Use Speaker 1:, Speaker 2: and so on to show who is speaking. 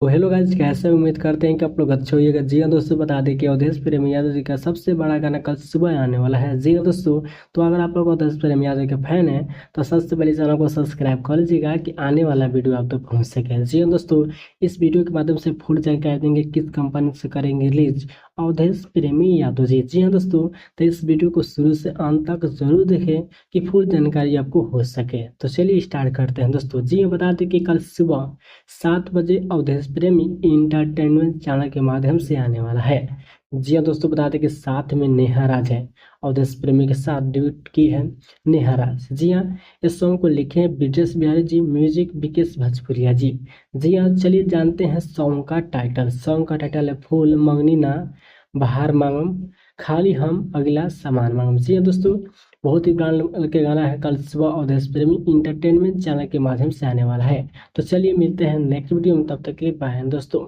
Speaker 1: तो hello guys, कैसे उम्मीद करते हैं कि आप लोग अच्छे होइएगा। जी हाँ दोस्तों, बता दें कि अवधेश प्रेम यादव जी का सबसे बड़ा गाना कल सुबह आने वाला है। जी हाँ दोस्तों, तो अगर आप लोग अवधेश प्रेम यादव के फैन हैं तो सबसे पहले चैनल को सब्सक्राइब कर लीजिएगा कि आने वाला वीडियो आप तक पहुँच सके। जी हाँ दोस्तों, इस वीडियो के माध्यम से फुल जानकारी देंगे किस कंपनी से करेंगे रिलीज अवधेश प्रेमी यादव जी। जी हाँ दोस्तों, तो इस वीडियो को शुरू से अंत तक जरूर देखें कि फुल जानकारी आपको हो सके। तो चलिए स्टार्ट करते हैं दोस्तों। जी हाँ, बता दें कि कल सुबह 7 बजे अवधेश प्रेमी इंटरटेनमेंट चैनल के माध्यम से आने वाला है। जी हाँ दोस्तों, बता दें कि साथ में नेहा राज है। अवधेश प्रेमी के साथ ड्यूट की है नेहा राज। जी हाँ, इस सॉन्ग को लिखे हैं ब्रिजेश बिहारी जी, म्यूजिक विकेश भोजपुरिया जी। जी हाँ, चलिए जानते हैं सॉन्ग का टाइटल। सॉन्ग का टाइटल है फूल मंगनी ना बाहर मांगम, खाली हम अगला सामान मांगम। जी हाँ दोस्तों, बहुत ही ब्रांड के गाना है। कल सुबह अवधेश प्रेमी इंटरटेनमेंट चैनल के माध्यम से आने वाला है। तो चलिए मिलते हैं नेक्स्ट वीडियो में, तब तक के लिए बाय दोस्तों।